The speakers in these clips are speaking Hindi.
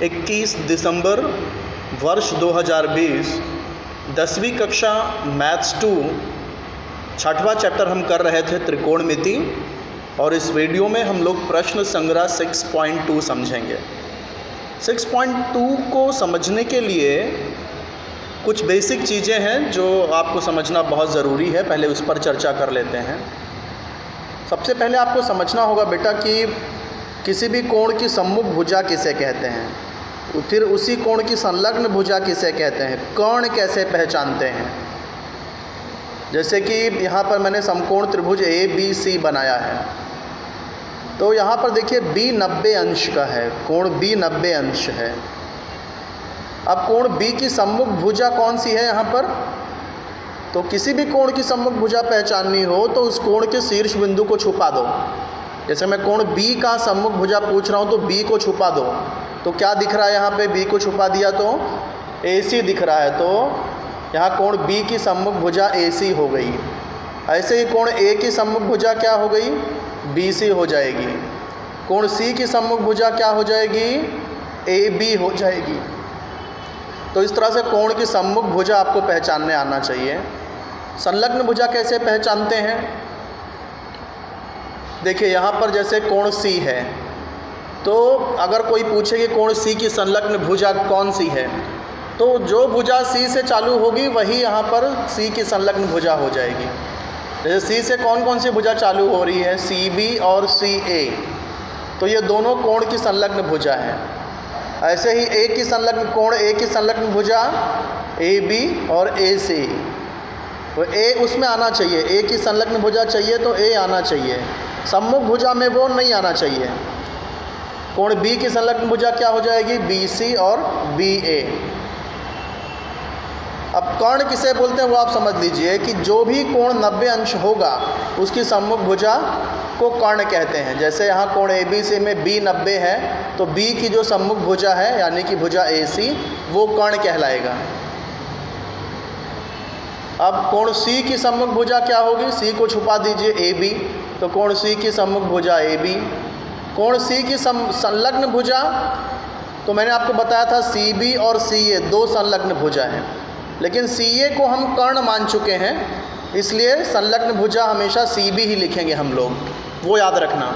21 दिसंबर वर्ष 2020 10वीं कक्षा मैथ्स 2 छठवां चैप्टर हम कर रहे थे त्रिकोणमिति। और इस वीडियो में हम लोग प्रश्न संग्रह 6.2 समझेंगे। 6.2 को समझने के लिए कुछ बेसिक चीज़ें हैं जो आपको समझना बहुत ज़रूरी है। पहले उस पर चर्चा कर लेते हैं। सबसे पहले आपको समझना होगा बेटा कि किसी भी कोण की सम्मुख भुजा किसे कहते हैं, फिर उसी कोण की संलग्न भुजा किसे कहते हैं, कर्ण कैसे पहचानते हैं। जैसे कि यहाँ पर मैंने समकोण त्रिभुज ABC बनाया है, तो यहाँ पर देखिए B 90 अंश का है, कोण B 90 अंश है। अब कोण B की सम्मुख भुजा कौन सी है यहाँ पर? तो किसी भी कोण की सम्मुख भुजा पहचाननी हो तो उस कोण के शीर्ष बिंदु को छुपा दो। जैसे मैं कोण B का सम्मुख भुजा पूछ रहा हूँ तो B को छुपा दो, तो क्या दिख रहा है यहाँ पे? B को छुपा दिया तो AC दिख रहा है, तो यहाँ कोण B की सम्मुख भुजा AC हो गई। ऐसे ही कोण A की सम्मुख भुजा क्या हो गई? BC हो जाएगी। कोण C की सम्मुख भुजा क्या हो जाएगी? AB हो जाएगी। तो इस तरह से कोण की सम्मुख भुजा आपको पहचानने आना चाहिए। संलग्न भुजा कैसे पहचानते हैं? देखिए यहाँ पर जैसे कोण C है, तो अगर कोई पूछे कि कोण C की संलग्न भुजा कौन सी है, तो जो भुजा C से चालू होगी वही यहाँ पर C की संलग्न भुजा हो जाएगी। जैसे C से कौन कौन सी भुजा चालू हो रही है? CB और CA, तो ये दोनों कोण की संलग्न भुजा है। ऐसे ही A की संलग्न कोण A की संलग्न भुजा AB और AC, तो A उसमें आना चाहिए। A की संलग्न भुजा चाहिए तो A आना चाहिए, सम्मुख भुजा में वो नहीं आना चाहिए। कोण B की संलग्न भुजा क्या हो जाएगी? BC और BA। अब कर्ण किसे बोलते हैं वो आप समझ लीजिए कि जो भी कोण 90 अंश होगा उसकी सम्मुख भुजा को कर्ण कहते हैं। जैसे यहाँ कोण ABC में B 90 है, तो B की जो सम्मुख भुजा है यानी कि भुजा AC, वो कर्ण कहलाएगा। अब कोण C की सम्मुख भुजा क्या होगी? C को छुपा दीजिए AB, तो कोण C की सम्मुख भुजा AB। कोण C की संलग्न भुजा, तो मैंने आपको बताया था CB और CA दो संलग्न भुजा हैं, लेकिन CA को हम कर्ण मान चुके हैं, इसलिए संलग्न भुजा हमेशा CB ही लिखेंगे हम लोग, वो याद रखना।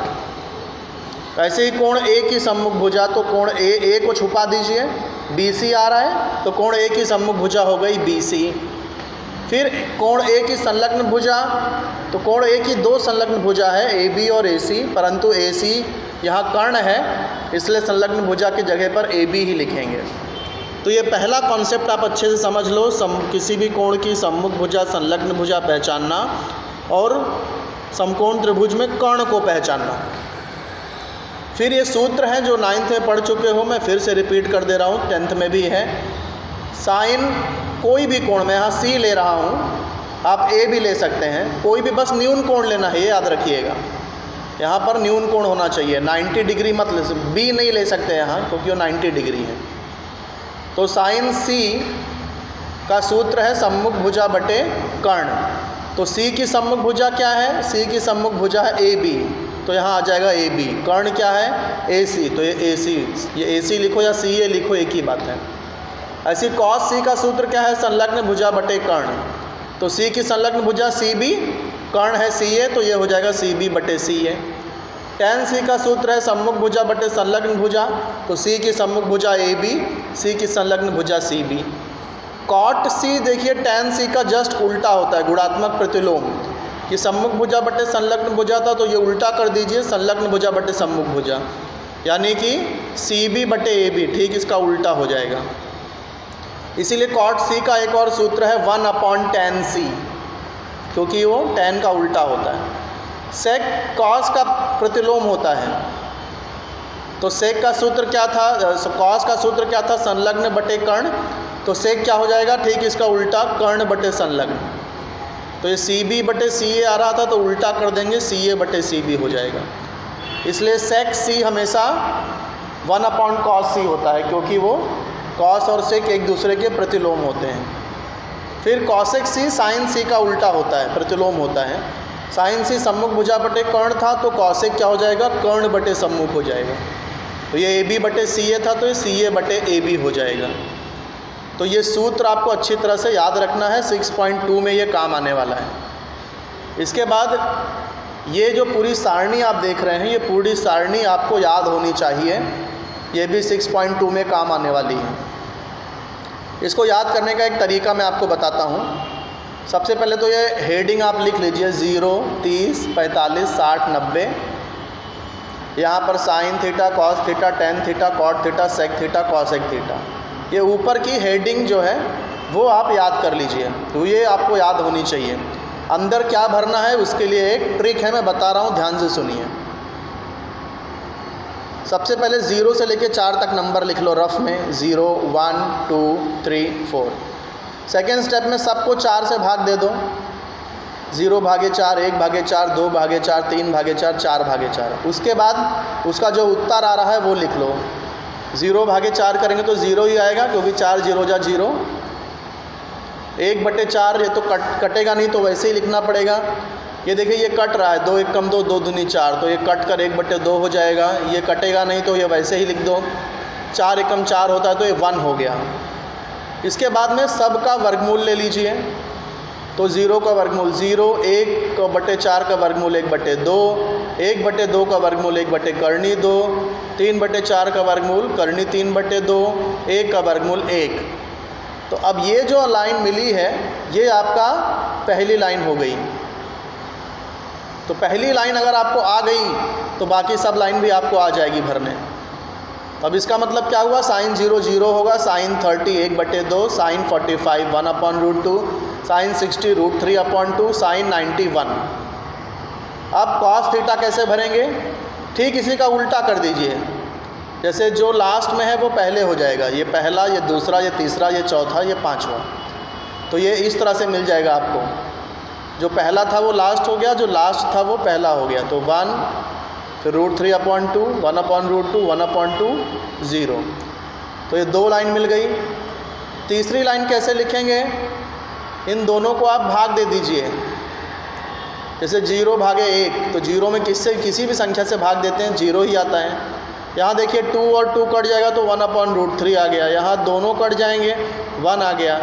ऐसे ही कोण A की सम्मुख भुजा, तो कोण A को छुपा दीजिए, BC आ रहा है, तो कोण A की सम्मुख भुजा हो गई BC। फिर कोण A की संलग्न भुजा, तो कोण A की दो संलग्न भुजा है AB और AC, परंतु AC यहाँ कर्ण है, इसलिए संलग्न भुजा की जगह पर AB ही लिखेंगे। तो ये पहला कॉन्सेप्ट आप अच्छे से समझ लो, किसी भी कोण की सम्मुख भुजा संलग्न भुजा पहचानना और समकोण त्रिभुज में कर्ण को पहचानना। फिर ये सूत्र हैं जो 9th में पढ़ चुके हो, मैं फिर से रिपीट कर दे रहा हूँ, 10th में भी है। साइन कोई भी कोण, मैं यहाँ C ले रहा हूँ, आप A भी ले सकते हैं, कोई भी बस न्यून कोण लेना है, ये याद रखिएगा। यहाँ पर न्यून कोण होना चाहिए, 90 डिग्री मत ले, B नहीं ले सकते यहाँ क्योंकि वो 90 डिग्री है। तो साइन C का सूत्र है सम्मुख भुजा बटे कर्ण। तो C की सम्मुख भुजा क्या है? C की सम्मुख भुजा है AB, तो यहाँ आ जाएगा AB। कर्ण क्या है? AC, तो ये AC, ये AC लिखो या CA लिखो, एक ही बात है। ऐसी cos C का सूत्र क्या है? संलग्न भुजा बटे कर्ण। तो C की संलग्न भुजा CB, कर्ण है CA, तो ये हो जाएगा CB बटे CA। tan C का सूत्र है सम्मुख भुजा बटे संलग्न भुजा, तो C की सम्मुख भुजा AB, C की संलग्न भुजा CB। cot C देखिए tan C का जस्ट उल्टा होता है, गुणात्मक प्रतिलोम। कि सम्मुख भुजा बटे संलग्न भुजा था, तो ये उल्टा कर दीजिए, संलग्न भुजा बटे सम्मुख भुजा, यानी कि CB बटे AB, ठीक इसका उल्टा हो जाएगा। इसीलिए cot C का एक और सूत्र है 1/tan C, क्योंकि वो tan का उल्टा होता है। sec cos का प्रतिलोम होता है, तो sec का सूत्र क्या था? cos का सूत्र क्या था? संलग्न बटे कर्ण, तो sec क्या हो जाएगा? ठीक इसका उल्टा, कर्ण बटे संलग्न। तो ये CB बटे CA आ रहा था, तो उल्टा कर देंगे, CA बटे CB हो जाएगा। इसलिए sec C हमेशा 1/cos C होता है, क्योंकि वो cos और sec एक दूसरे के प्रतिलोम होते हैं। फिर cosec C sin C का उल्टा होता है, प्रतिलोम होता है। sin C सम्मुख भुजा बटे कर्ण था, तो cosec क्या हो जाएगा? कर्ण बटे सम्मुख हो जाएगा। तो ये ए बी बटे सी ए था, तो ये सी ए बटे ए बी हो जाएगा। तो ये सूत्र आपको अच्छी तरह से याद रखना है, 6.2 में ये काम आने वाला है। इसके बाद ये जो पूरी सारणी आप देख रहे हैं, ये पूरी सारणी आपको याद होनी चाहिए, ये भी 6.2 में काम आने वाली है। इसको याद करने का एक तरीका मैं आपको बताता हूँ। सबसे पहले तो ये हेडिंग आप लिख लीजिए 0, 30, 45, 60, 90। यहाँ पर sine theta, cos theta, tan theta, cot theta, sec theta, cosec theta, ये ऊपर की हेडिंग जो है वो आप याद कर लीजिए। तो ये आपको याद होनी चाहिए। अंदर क्या भरना है उसके लिए एक ट्रिक है, मैं बता रहा हूँ, ध्यान से सुनिए। सबसे पहले 0 से लेके 4 तक नंबर लिख लो रफ में, 0, 1, 2, 3, 4। सेकेंड स्टेप में सबको 4 से भाग दे दो, 0/4, 1/4, 2/4, 3/4, 4/4। उसके बाद उसका जो उत्तर आ रहा है वो लिख लो। 0/4 करेंगे तो 0 ही आएगा, क्योंकि 4 0 जा 0। 1/4 ये तो कटेगा नहीं, तो वैसे ही लिखना पड़ेगा। ये देखिए ये कट रहा है, 2 1 कम 2, 2 दूनी 4, तो ये कट कर 1/2 हो जाएगा। ये कटेगा नहीं तो ये वैसे ही लिख दो। 4 1 कम 4 होता है, तो ये 1 हो गया। इसके बाद में सब का वर्गमूल ले लीजिए। तो 0 का वर्गमूल 0, 1/4 का वर्गमूल 1/2, 1/2 का वर्गमूल 1/कर्णी 2, 3/4 का वर्गमूल कर्णी 3/2, 1 का वर्गमूल 1। तो अब ये जो लाइन मिली है ये आपका पहली लाइन हो गई। तो पहली लाइन अगर आपको आ गई तो बाकी सब लाइन भी आपको आ जाएगी भरने। अब इसका मतलब क्या हुआ, साइन 0 0 होगा, साइन 30 1/2, साइन 45 1/√2, साइन 60 √3/2, साइन 91। अब कॉस थीटा कैसे भरेंगे, ठीक इसी का उल्टा कर दीजिए। जैसे जो लास्ट में है वो पहले हो जाएगा, ये पहला, ये दूसरा, ये तीसरा, ये चौथा, ये पांचवा। तो ये इस तरह से मिल जाएगा आपको। जो पहला था वो लास्ट हो गया, जो लास्ट था वो पहला हो गया। तो 1, फिर √3/2, 1/√2, 1/2, 0। तो ये 2 लाइन मिल गई। तीसरी लाइन कैसे लिखेंगे, इन दोनों को आप भाग दे दीजिए। जैसे 0/1, तो 0 में किसी भी संख्या से भाग देते हैं 0 ही आता है। यहाँ देखिए 2 और 2 कट जाएगा तो 1/√3 आ गया। यहाँ दोनों कट जाएंगे, 1 आ गया।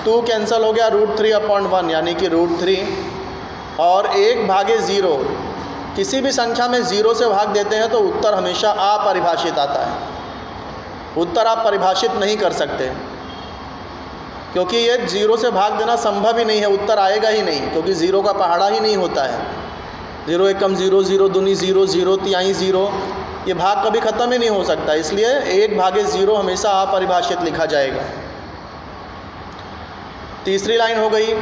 2 कैंसिल हो गया, √3/1 यानी कि √3। और 1/0, किसी भी संख्या में 0 से भाग देते हैं तो उत्तर हमेशा अपरिभाषित आता है। उत्तर आप परिभाषित नहीं कर सकते, क्योंकि ये 0 से भाग देना संभव ही नहीं है, उत्तर आएगा ही नहीं, क्योंकि 0 का पहाड़ा ही नहीं होता है। 0 1 कम 0, 0 दूनी 0, 0 तिहाई 0, ये भाग कभी ख़त्म ही नहीं हो सकता। इसलिए 1/0 हमेशा अपरिभाषित लिखा जाएगा। तीसरी लाइन हो गई।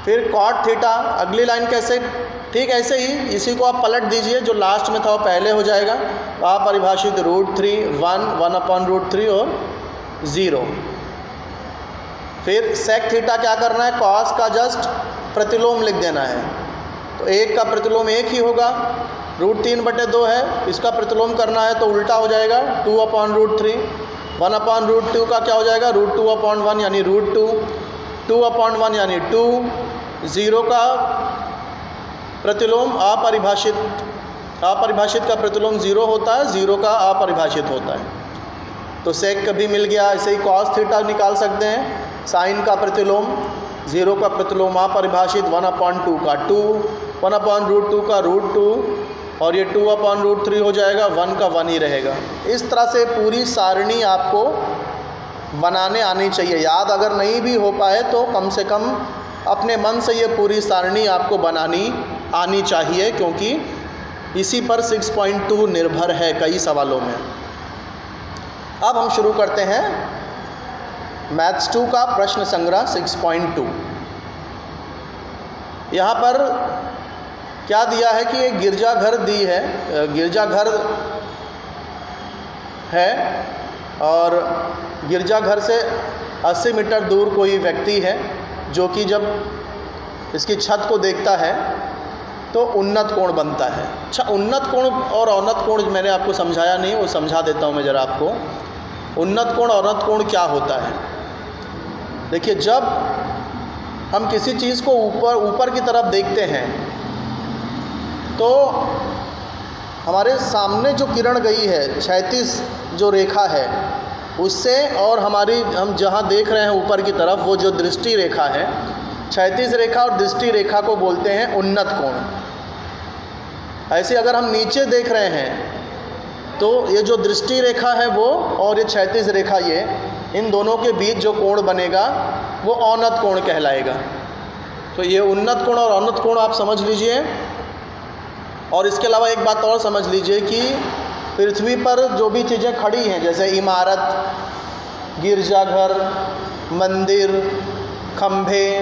फिर कॉट थीटा, अगली लाइन कैसे, ठीक ऐसे ही इसी को आप पलट दीजिए, जो लास्ट में था वो पहले हो जाएगा। तो अपरिभाषित √3, 1, 1/√3 और 0। फिर सेक थीटा क्या करना है, कॉस का जस्ट प्रतिलोम लिख देना है। तो 1 का प्रतिलोम 1 ही होगा, √3/2 है, इसका प्रतिलोम करना है तो उल्टा हो जाएगा, 2/√3। 1/√2 का क्या हो जाएगा, √2/1 यानी √2, 2/1 यानी 2। 0 का प्रतिलोम अपरिभाषित का प्रतिलोम 0 होता है, 0 का अपरिभाषित होता है। तो सेक कभी मिल गया। ऐसे ही कॉस थीटा निकाल सकते हैं, साइन का प्रतिलोम, 0 का प्रतिलोम अपरिभाषित, 1/2 का 2, 1/√2 का √2, और ये 2/√3 हो जाएगा, 1 का 1 ही रहेगा। इस तरह से पूरी सारणी आपको बनाने आनी चाहिए। याद अगर नहीं भी हो पाए तो कम से कम अपने मन से ये पूरी सारणी आपको बनानी आनी चाहिए, क्योंकि इसी पर 6.2 निर्भर है कई सवालों में। अब हम शुरू करते हैं मैथ्स 2 का प्रश्न संग्रह 6.2। यहाँ पर क्या दिया है कि एक गिरजाघर दी है, गिरजाघर है और गिरजाघर से 80 मीटर दूर कोई व्यक्ति है जो कि जब इसकी छत को देखता है तो उन्नत कोण बनता है। अच्छा, उन्नत कोण और अवनत कोण मैंने आपको समझाया नहीं, वो समझा देता हूँ मैं ज़रा आपको। उन्नत कोण अवनत कोण क्या होता है, देखिए जब हम किसी चीज़ को ऊपर की तरफ देखते हैं तो हमारे सामने जो किरण गई है क्षैतिज जो रेखा है उससे, और हम जहाँ देख रहे हैं ऊपर की तरफ वो जो दृष्टि रेखा है, क्षैतिज रेखा और दृष्टि रेखा को बोलते हैं उन्नत कोण। ऐसे अगर हम नीचे देख रहे हैं तो ये जो दृष्टि रेखा है वो और ये क्षैतिज रेखा, ये इन दोनों के बीच जो कोण बनेगा वो औन्नत कोण कहलाएगा। तो ये उन्नत कोण और औन्नत कोण आप समझ लीजिए। और इसके अलावा एक बात और समझ लीजिए कि पृथ्वी पर जो भी चीज़ें खड़ी हैं, जैसे इमारत, गिरजाघर, मंदिर, खंभे,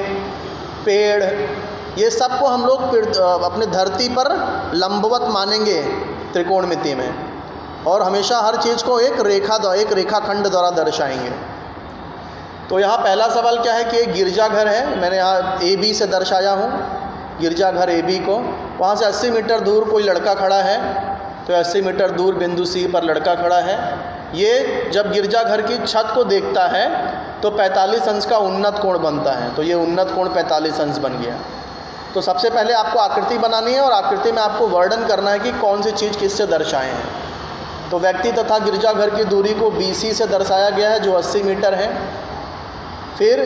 पेड़, ये सब को हम लोग अपने धरती पर लंबवत मानेंगे त्रिकोणमिति में, और हमेशा हर चीज़ को एक रेखाखंड द्वारा दर्शाएंगे। तो यहाँ पहला सवाल क्या है कि एक गिरजाघर है, मैंने यहाँ AB से दर्शाया हूँ गिरजाघर AB को। वहाँ से 80 मीटर दूर कोई लड़का खड़ा है, तो 80 मीटर दूर बिंदु C पर लड़का खड़ा है। ये जब गिरजाघर की छत को देखता है तो 45 अंश का उन्नत कोण बनता है। तो ये उन्नत कोण 45 अंश बन गया। तो सबसे पहले आपको आकृति बनानी है और आकृति में आपको वर्णन करना है कि कौन सी चीज़ किससे दर्शाए हैं। तो व्यक्ति तथा गिरजाघर की दूरी को BC से दर्शाया गया है जो 80 मीटर है। फिर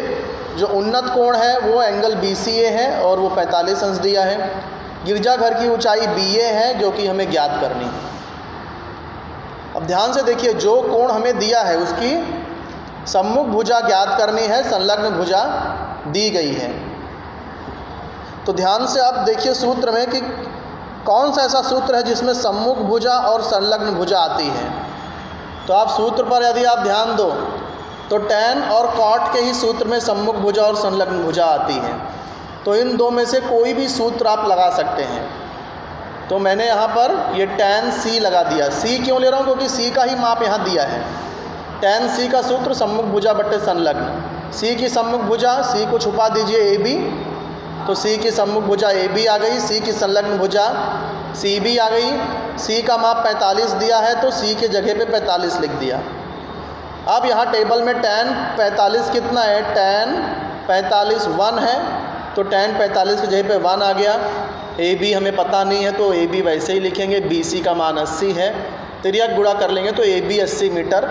जो उन्नत कोण है वो एंगल BCA है और वो 45 अंश दिया है। गिरजाघर की ऊंचाई BA है जो कि हमें ज्ञात करनी है। अब ध्यान से देखिए, जो कोण हमें दिया है उसकी सम्मुख भुजा ज्ञात करनी है, संलग्न भुजा दी गई है। तो ध्यान से आप देखिए सूत्र में कि कौन सा ऐसा सूत्र है जिसमें सम्मुख भुजा और संलग्न भुजा आती है। तो आप सूत्र पर यदि आप ध्यान दो तो tan और cot के ही सूत्र में सम्मुख भुजा और संलग्न भुजा आती है। तो इन दो में से कोई भी सूत्र आप लगा सकते हैं। तो मैंने यहाँ पर ये tan C लगा दिया। C क्यों ले रहा हूँ? क्योंकि C का ही माप यहाँ दिया है। tan C का सूत्र सम्मुख भुजा बट्टे संलग्न। C की सम्मुख भुजा, C को छुपा दीजिए AB, तो C की सम्मुख भुजा AB आ गई, C की संलग्न भुजा CB आ गई। C का माप 45 दिया है तो C के जगह पे 45 लिख दिया। अब यहाँ टेबल में tan 45 कितना है? tan 45 1 है, तो tan 45 की जगह पे 1 आ गया। AB हमें पता नहीं है तो AB वैसे ही लिखेंगे। BC का मान 80 है, तिर्यक गुणा कर लेंगे तो AB 80 मीटर,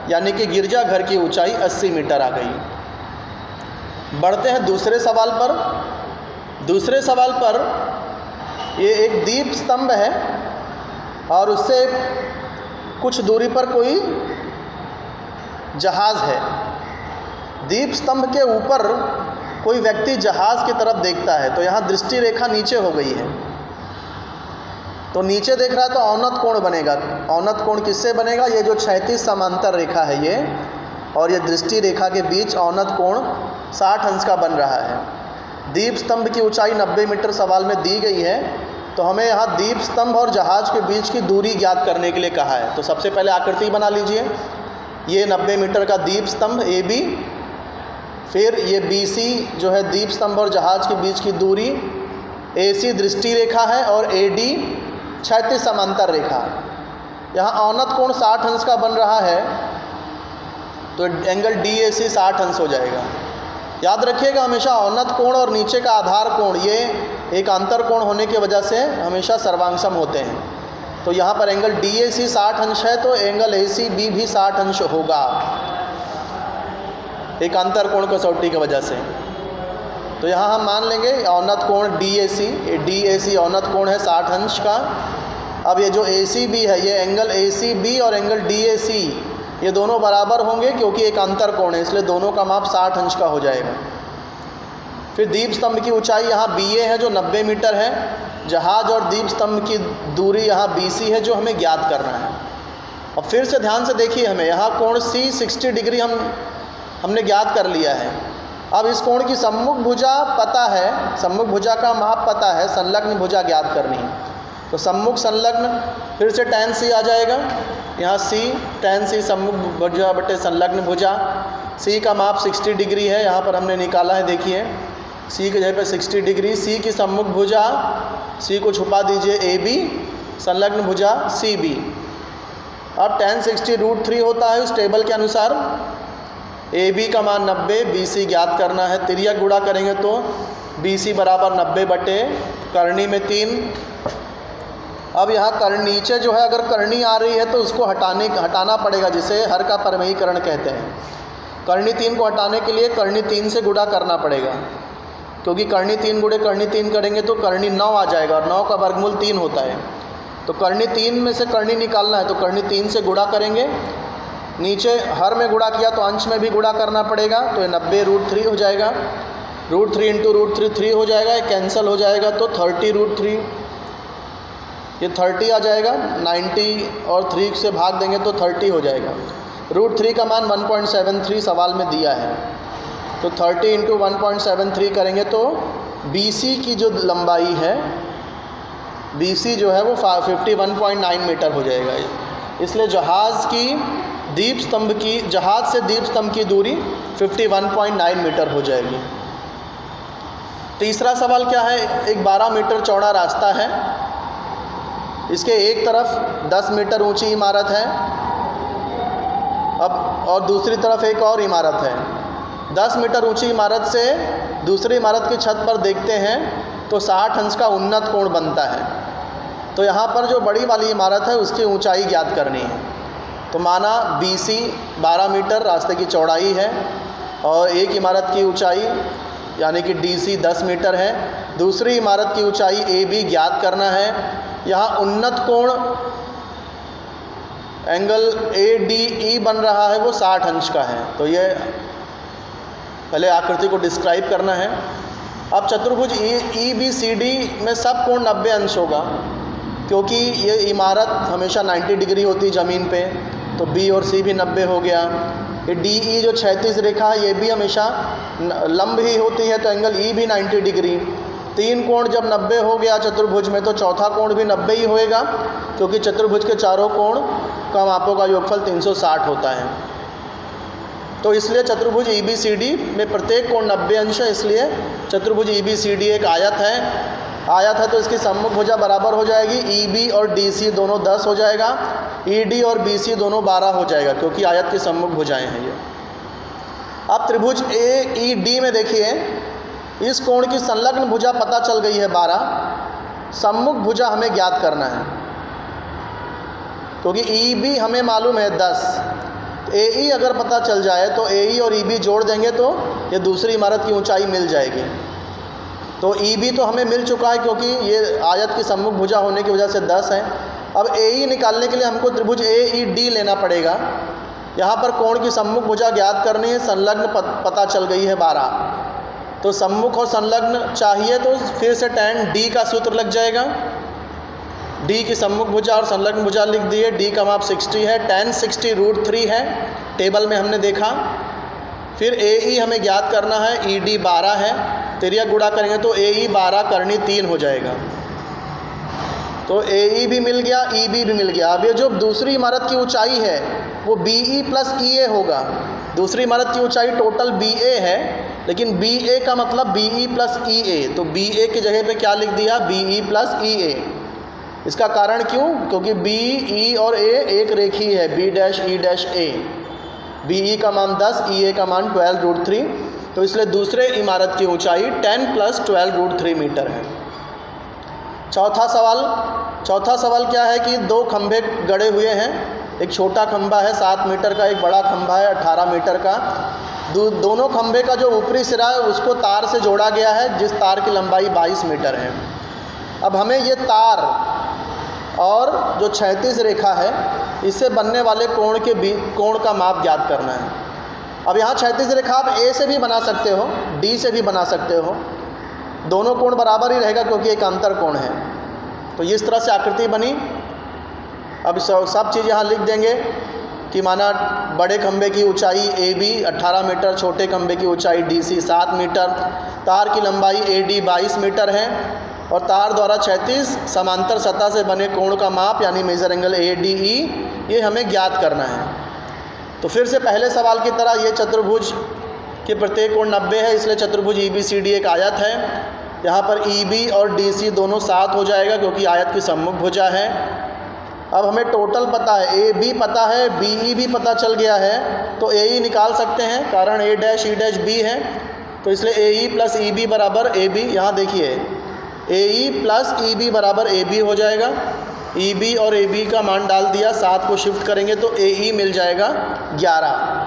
यानी कि गिरजाघर की ऊंचाई 80 मीटर आ गई। बढ़ते हैं दूसरे सवाल पर। दूसरे सवाल पर ये एक दीप स्तंभ है और उससे कुछ दूरी पर कोई जहाज़ है। दीप स्तंभ के ऊपर कोई व्यक्ति जहाज़ की तरफ देखता है। तो यहाँ दृष्टि रेखा नीचे हो गई है, तो नीचे देख रहा है तो औन्नत कोण बनेगा। औन्नत कोण किससे बनेगा? ये जो क्षैतिज समांतर रेखा है ये और ये दृष्टि रेखा के बीच औन्नत कोण 60 अंश का बन रहा है। दीप स्तंभ की ऊंचाई 90 मीटर सवाल में दी गई है, तो हमें यहाँ दीप स्तंभ और जहाज़ के बीच की दूरी ज्ञात करने के लिए कहा है। तो सबसे पहले आकृति बना लीजिए। ये 90 मीटर का दीप स्तंभ AB, फिर ये BC जो है दीप स्तंभ और जहाज़ के बीच की दूरी, AC दृष्टि रेखा है और AD क्षैतिज समांतर रेखा। यहाँ औन्नत कोण 60 अंश का बन रहा है, तो एंगल DAC 60 अंश हो जाएगा। याद रखिएगा हमेशा औन्नत कोण और नीचे का आधार कोण ये एक अंतर कोण होने की वजह से हमेशा सर्वांगसम होते हैं। तो यहाँ पर एंगल DAC 60 अंश है तो एंगल ACB भी 60 अंश होगा, एक अंतर कोण कसौटी की वजह से। तो यहाँ हम मान लेंगे औन्नत कोण DAC औन्नत कोण है 60 अंश का। अब ये जो ACB है, ये एंगल ACB और एंगल DAC ये दोनों बराबर होंगे क्योंकि एक अंतर कोण है, इसलिए दोनों का माप 60 अंश का हो जाएगा। फिर दीप स्तंभ की ऊंचाई यहाँ BA है जो 90 मीटर है। जहाज और दीप स्तंभ की दूरी यहाँ BC है जो हमें ज्ञात करना है। अब फिर से ध्यान से देखिए, हमें यहाँ कोण C 60 डिग्री हमने ज्ञात कर लिया है। अब इस कोण की सम्मुख भुजा पता है, सम्मुख भुजा का माप पता है, संलग्न भुजा ज्ञात करनी है। तो सम्मुख संलग्न, फिर से tan C आ जाएगा। यहाँ C tan C सम्मुख भुजा बटे संलग्न भुजा। C का माप 60 डिग्री है, यहाँ पर हमने निकाला है, देखिए C की जगह पे 60 डिग्री। C की सम्मुख भुजा, C को छुपा दीजिए AB, संलग्न भुजा CB। अब tan 60 √3 होता है इस टेबल के अनुसार। AB का मान 90, BC ज्ञात करना है। तिर्यक गुणा करेंगे तो BC बराबर 90 बटे करनी में 3, अब यहाँ नीचे जो है अगर करनी आ रही है तो उसको हटाना पड़ेगा, जिसे हर का परमहीकरण कहते हैं। करनी 3 को हटाने के लिए करनी 3 से गुणा करना पड़ेगा, क्योंकि करनी 3 गुणे करनी 3 करेंगे तो करनी 9 आ जाएगा, और 9 का वर्गमूल 3 होता है। तो करनी 3 में से करनी निकालना है तो करनी 3 से गुणा करेंगे। नीचे हर में गुणा किया तो अंश में भी गुणा करना पड़ेगा, तो ये 90√3 हो जाएगा। √3 × √3 3 हो जाएगा, ये कैंसिल हो जाएगा तो 30√3, ये 30 आ जाएगा। 90 और 3 से भाग देंगे तो 30 हो जाएगा। √3 का मान 1.73 सवाल में दिया है, तो 30 × 1.73 करेंगे तो BC की जो लंबाई है, BC जो है वो 51.9 मीटर हो जाएगा। इसलिए जहाज़ से दीप स्तंभ की दूरी 51.9 मीटर हो जाएगी। तीसरा सवाल क्या है, एक 12 मीटर चौड़ा रास्ता है, इसके एक तरफ 10 मीटर ऊंची इमारत है, अब और दूसरी तरफ एक और इमारत है। 10 मीटर ऊंची इमारत से दूसरी इमारत की छत पर देखते हैं तो 60 अंश का उन्नत कोण बनता है। तो यहाँ पर जो बड़ी वाली इमारत है उसकी ऊंचाई ज्ञात करनी है। तो माना BC 12 मीटर रास्ते की चौड़ाई है और एक इमारत की ऊंचाई यानी कि DC 10 मीटर है, दूसरी इमारत की ऊंचाई AB ज्ञात करना है। यहाँ उन्नत कोण एंगल ADE बन रहा है वो 60 अंश का है। तो ये पहले आकृति को डिस्क्राइब करना है। अब चतुर्भुज EBCD में सब कोण 90 अंश होगा, क्योंकि ये इमारत हमेशा 90 डिग्री होती ज़मीन पे, तो B और C भी 90 हो गया। ये DE जो क्षैतिज रेखा है ये भी हमेशा लंब ही होती है, तो एंगल E भी 90 डिग्री। 3 कोण जब 90 हो गया चतुर्भुज में तो चौथा कोण भी 90 ही होएगा, क्योंकि चतुर्भुज के चारों कोण का मापों का योगफल 360 होता है। तो इसलिए चतुर्भुज EBCD में प्रत्येक कोण 90 अंश है, इसलिए चतुर्भुज EBCD एक आयत है तो इसकी सम्मुख भुजा बराबर हो जाएगी। EB और DC दोनों 10 हो जाएगा, ED और BC दोनों 12 हो जाएगा, क्योंकि आयत की सम्मुख भुजाएं हैं ये। अब त्रिभुज AED में देखिए, इस कोण की संलग्न भुजा पता चल गई है 12, सम्मुख भुजा हमें ज्ञात करना है, क्योंकि EB हमें मालूम है 10। AE अगर पता चल जाए तो AE और EB जोड़ देंगे तो ये दूसरी इमारत की ऊंचाई मिल जाएगी। तो EB तो हमें मिल चुका है, क्योंकि ये आयत की सम्मुख भुजा होने की वजह से 10 है। अब AE निकालने के लिए हमको त्रिभुज AED लेना पड़ेगा। यहाँ पर कोण की सम्मुख भुजा ज्ञात करनी है, संलग्न पता चल गई है 12। तो सम्मुख और संलग्न चाहिए तो फिर से tan D का सूत्र लग जाएगा। D की सम्मुख भुजा और संलग्न भुजा लिख दिए। D का माप 60 है, tan 60√3 है, टेबल में हमने देखा। फिर AE हमें ज्ञात करना है, ED 12 है, तिर्यक गुणा करेंगे तो AE 12 करनी 3 हो जाएगा। तो AE भी मिल गया, EB भी मिल गया। अब ये जो दूसरी इमारत की ऊंचाई है वो BE + EA होगा। दूसरी इमारत की ऊंचाई टोटल BA है, लेकिन BA का मतलब BE + EA, तो BA की जगह पे क्या लिख दिया, BE + EA। इसका कारण क्यों, क्योंकि BE और A एक रेखी है, B', E', BE का मान 10, EA का मान 12√3, तो इसलिए दूसरे इमारत की ऊंचाई 10 + 12√3 मीटर है। चौथा सवाल क्या है कि 2 खंभे गड़े हुए हैं, एक छोटा खंभा है 7 मीटर का, एक बड़ा खंभा है 18 मीटर का। दोनों खंभे का जो ऊपरी सिरा है उसको तार से जोड़ा गया है, जिस तार की लंबाई 22 मीटर है। अब हमें ये तार और जो क्षैतिज रेखा है इससे बनने वाले कोण का माप ज्ञात करना है। अब यहाँ क्षैतिज रेखा आप A से भी बना सकते हो, D से भी बना सकते हो, दोनों कोण बराबर ही रहेगा क्योंकि एक अंतर कोण है। तो इस तरह से आकृति बनी। अब सब चीज़ यहाँ लिख देंगे कि माना बड़े खंभे की ऊंचाई AB 18 मीटर, छोटे खंभे की ऊंचाई DC 7 मीटर, तार की लंबाई AD 22 मीटर है और तार द्वारा क्षैतिज समांतर सतह से बने कोण का माप यानी मेजर एंगल ADE ये हमें ज्ञात करना है। तो फिर से पहले सवाल की तरह ये चतुर्भुज के प्रत्येक कोण 90 है, इसलिए चतुर्भुज EBCD एक आयत है। यहाँ पर EB और DC दोनों 7 हो जाएगा क्योंकि आयत की सम्मुख भुजा है। अब हमें टोटल पता है, AB पता है, BE भी पता चल गया है, तो AE निकाल सकते हैं, कारण A', B है, तो इसलिए AE + EB = AB। यहाँ देखिए AE + EB = AB हो जाएगा। EB और AB का मान डाल दिया, 7 को शिफ्ट करेंगे तो AE मिल जाएगा 11।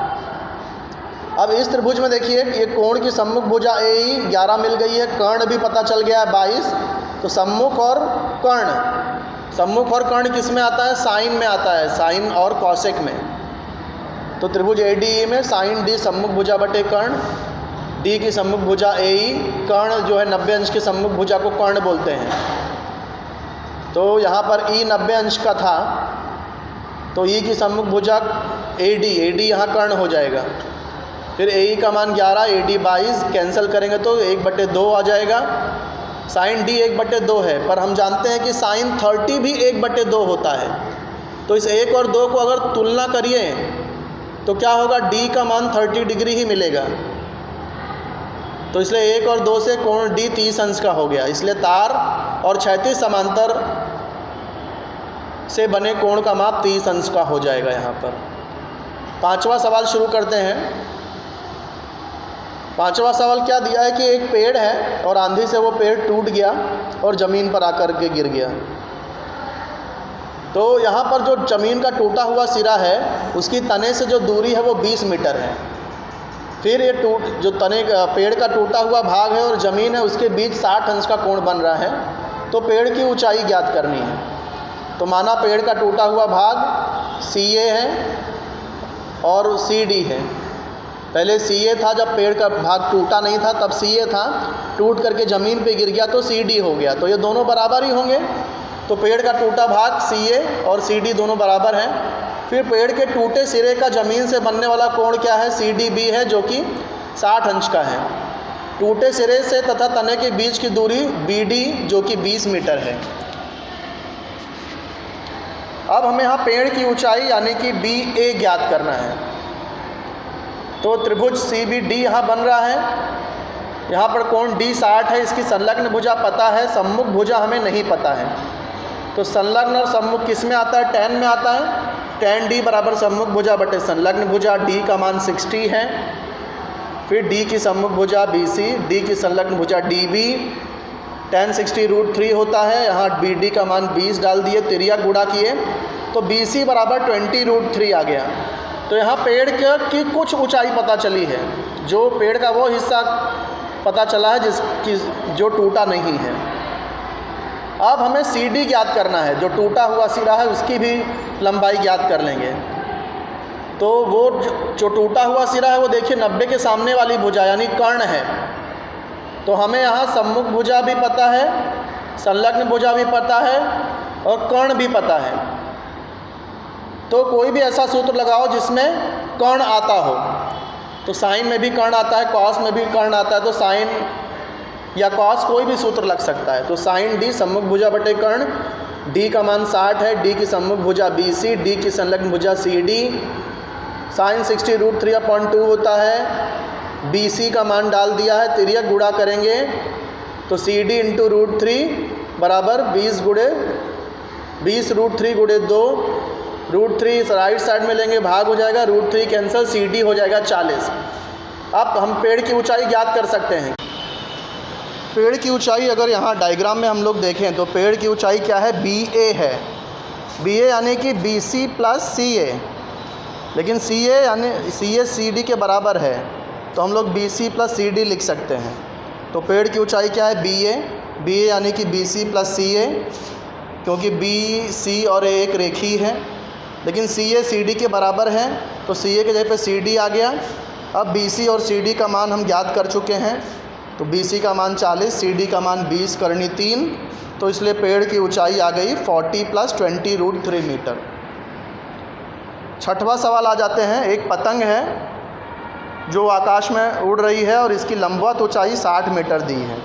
अब इस त्रिभुज में देखिए ये कोण की सम्मुख भुजा AE 11 मिल गई है, कर्ण भी पता चल गया है 22। तो सम्मुख और कर्ण किस में आता है? साइन में आता है, साइन और कौशिक में। तो त्रिभुज ADE में साइन D सम्मुख भुजा बटे कर्ण, D की सम्मुख भुजा AE, कर्ण जो है 90 अंश की सम्मुख भुजा को कर्ण बोलते हैं। तो यहाँ पर E 90 अंश का था तो E की सम्मुख भुजा AD यहाँ कर्ण हो जाएगा। फिर AE का मान 11, AD 22, कैंसिल करेंगे तो 1/2 आ जाएगा। साइन D 1/2 है, पर हम जानते हैं कि साइन 30 भी 1/2 होता है। तो इस 1 और 2 को अगर तुलना करिए तो क्या होगा? D का मान 30 डिग्री ही मिलेगा। तो इसलिए 1 और 2 से कोण D 30 अंश का हो गया। इसलिए तार और क्षैतिज समांतर से बने कोण का माप 30 अंश का हो जाएगा यहाँ पर। 5वां सवाल शुरू करते हैं। 5वां सवाल क्या दिया है कि एक पेड़ है और आंधी से वो पेड़ टूट गया और ज़मीन पर आकर के गिर गया। तो यहाँ पर जो ज़मीन का टूटा हुआ सिरा है उसकी तने से जो दूरी है वो 20 मीटर है। फिर ये जो तने पेड़ का टूटा हुआ भाग है और ज़मीन है उसके बीच 60 अंश का कोण बन रहा है। तो पेड़ की ऊंचाई ज्ञात करनी है। तो माना पेड़ का टूटा हुआ भाग CA है और CD है। पहले CA था, जब पेड़ का भाग टूटा नहीं था तब CA था, टूट करके ज़मीन पे गिर गया तो CD हो गया। तो ये दोनों बराबर ही होंगे। तो पेड़ का टूटा भाग CA और CD दोनों बराबर हैं। फिर पेड़ के टूटे सिरे का ज़मीन से बनने वाला कोण क्या है? CDB है, जो कि 60 अंश का है। टूटे सिरे से तथा तने के बीच की दूरी BD जो कि 20 मीटर है। अब हमें यहाँ पेड़ की ऊंचाई यानी कि BA ज्ञात करना है। तो त्रिभुज CBD यहाँ बन रहा है। यहाँ पर कोण D 60 है, इसकी संलग्न भुजा पता है, सम्मुख भुजा हमें नहीं पता है। तो संलग्न और सम्मुख किस में आता है? tan में आता है। tan D बराबर सम्मुख भुजा बटे संलग्न भुजा, D का मान 60 है। फिर D की सम्मुख भुजा BC, D की संलग्न भुजा DB, tan 60√3 होता है। यहाँ BD का मान 20 डाल दिए, तिर्यक गुणा किए तो BC बराबर 20√3 आ गया। तो यहाँ पेड़ की कुछ ऊंचाई पता चली है, जो पेड़ का वो हिस्सा पता चला है जिसकी जो टूटा नहीं है। अब हमें CD ज्ञात करना है, जो टूटा हुआ सिरा है उसकी भी लंबाई ज्ञात कर लेंगे। तो वो जो टूटा हुआ सिरा है वो देखिए 90 के सामने वाली भुजा यानी कर्ण है। तो हमें यहाँ सम्मुख भुजा भी पता है, संलग्न भुजा भी पता है और कर्ण भी पता है। तो कोई भी ऐसा सूत्र लगाओ जिसमें कर्ण आता हो। तो साइन में भी कर्ण आता है, कॉस में भी कर्ण आता है। तो साइन या कॉस कोई भी सूत्र लग सकता है। तो साइन D सम्मुख भुजा बटे कर्ण, D का मान 60 है, D की सम्मुख भुजा BC, D की संलग्न भुजा CD, साइन 60√3/2 होता है। BC का मान डाल दिया है, तिर्यक गुणा करेंगे तो CD × √3 बराबर 20√3 गुणे 2, √3 राइट साइड में लेंगे भाग हो जाएगा, √3 कैंसिल, CD हो जाएगा 40। अब हम पेड़ की ऊंचाई ज्ञात कर सकते हैं। पेड़ की ऊंचाई अगर यहाँ डायग्राम में हम लोग देखें तो पेड़ की ऊंचाई क्या है? BA है। BA यानी कि BC + CA, लेकिन CA यानी CA CD के बराबर है तो हम लोग BC + CD लिख सकते हैं। तो पेड़ की ऊंचाई क्या है? BA यानी कि BC + CA, क्योंकि BC और A एक रेखी है, लेकिन CA CD के बराबर है तो CA के जगह पे CD आ गया। अब BC और CD का मान हम ज्ञात कर चुके हैं। तो BC का मान 40, CD का मान 20 करनी 3, तो इसलिए पेड़ की ऊंचाई आ गई 40 + 20√3 मीटर। 6वां सवाल आ जाते हैं। एक पतंग है जो आकाश में उड़ रही है और इसकी लंबवत ऊंचाई 60 मीटर दी है।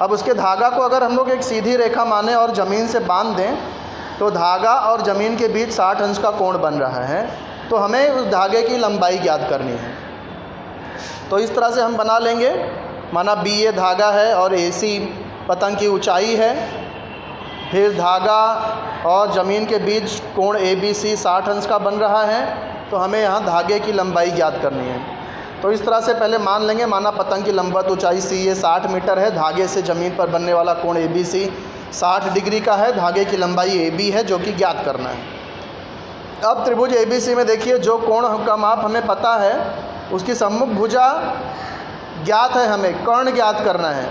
अब उसके धागा को अगर हम लोग एक सीधी रेखा माने और ज़मीन से बांध दें तो धागा और ज़मीन के बीच 60 अंश का कोण बन रहा है। तो हमें उस धागे की लंबाई ज्ञात करनी है। तो इस तरह से हम बना लेंगे। माना BA धागा है और AC पतंग की ऊंचाई है। फिर धागा और ज़मीन के बीच कोण ABC 60 अंश का बन रहा है। तो हमें यहाँ धागे की लंबाई ज्ञात करनी है। तो इस तरह से पहले मान लेंगे, माना पतंग की लंबवत ऊंचाई CA 60 मीटर है, धागे से ज़मीन पर बनने वाला कोण ABC 60 डिग्री का है, धागे की लंबाई AB है जो कि ज्ञात करना है। अब त्रिभुज ABC में देखिए जो कोण का माप हमें पता है उसकी सम्मुख भुजा ज्ञात है, हमें कर्ण ज्ञात करना है।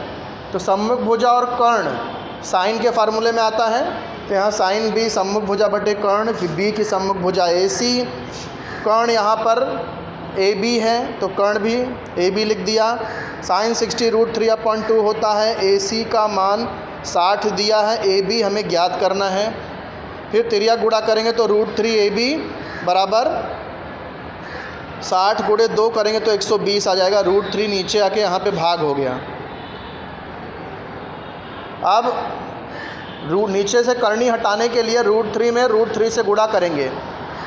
तो सम्मुख भुजा और कर्ण साइन के फार्मूले में आता है, तो यहाँ साइन B सम्मुख भुजा बटे कर्ण, फिर B की सम्मुख भुजा AC, कर्ण यहाँ पर AB है तो कर्ण भी AB लिख दिया। साइन 60√3/2 होता है, AC का मान 60 दिया है, AB हमें ज्ञात करना है। फिर तिर्यक गुणा करेंगे तो √3AB बराबर 60 गुणे 2 करेंगे तो 120 आ जाएगा। √3 नीचे आके यहाँ पे भाग हो गया। अब नीचे से करनी हटाने के लिए √3 में √3 से गुणा करेंगे।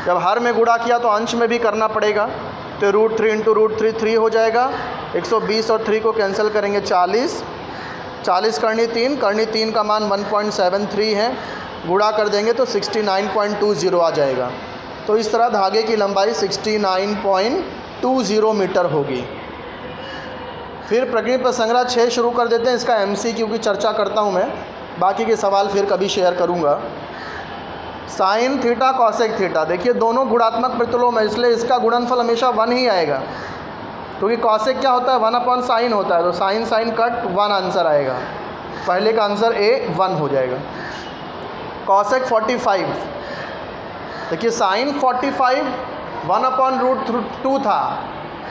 जब हर में गुणा किया तो अंश में भी करना पड़ेगा, तो √3 × √3 3 हो जाएगा। 120 और 3 को कैंसिल करेंगे 40, 40 करनी 3 का मान 1.73 है, गुणा कर देंगे तो 69.20 आ जाएगा। तो इस तरह धागे की लंबाई 69.20 मीटर होगी। फिर प्रकृति पर संग्रह 6 शुरू कर देते हैं। इसका MCQ की चर्चा करता हूँ मैं, बाकी के सवाल फिर कभी शेयर करूँगा। साइन थीटा कॉसेक थीटा, देखिए दोनों गुणात्मक प्रतिलोम है इसलिए इसका गुणनफल हमेशा 1 ही आएगा, क्योंकि कॉसेक क्या होता है 1/sin होता है, तो साइन साइन कट 1 आंसर आएगा। पहले का आंसर A 1 हो जाएगा। कॉसेक 45, देखिए साइन 45 1/√2 था,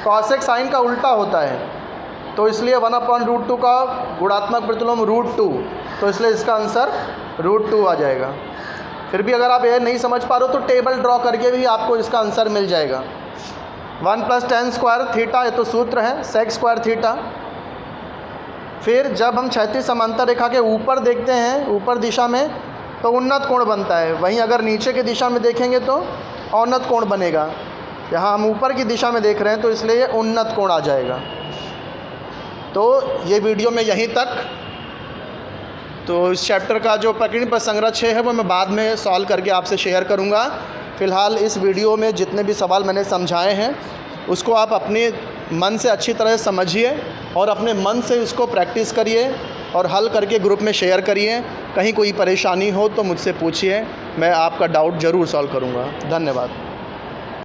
कॉसेक साइन का उल्टा होता है, तो इसलिए 1/√2 का गुणात्मक प्रतिलोम √2, तो इसलिए इसका आंसर √2 आ जाएगा। फिर भी अगर आप ये नहीं समझ पा रहे हो तो टेबल ड्रॉ करके भी आपको इसका आंसर मिल जाएगा। 1 + tan² थीटा, ये तो सूत्र है, sec² थीटा। फिर जब हम क्षैतिज समांतर रेखा के ऊपर देखते हैं, ऊपर दिशा में, तो उन्नत कोण बनता है। वहीं अगर नीचे की दिशा में देखेंगे तो अवनत कोण बनेगा। यहाँ हम ऊपर की दिशा में देख रहे हैं तो इसलिए ये उन्नत कोण आ जाएगा। तो ये वीडियो में यहीं तक। तो इस चैप्टर का जो प्रकृति पर संग्रह 6 है वो मैं बाद में सॉल्व करके आपसे शेयर करूँगा। फ़िलहाल इस वीडियो में जितने भी सवाल मैंने समझाए हैं उसको आप अपने मन से अच्छी तरह समझिए और अपने मन से उसको प्रैक्टिस करिए और हल करके ग्रुप में शेयर करिए। कहीं कोई परेशानी हो तो मुझसे पूछिए, मैं आपका डाउट ज़रूर सॉल्व करूँगा। धन्यवाद।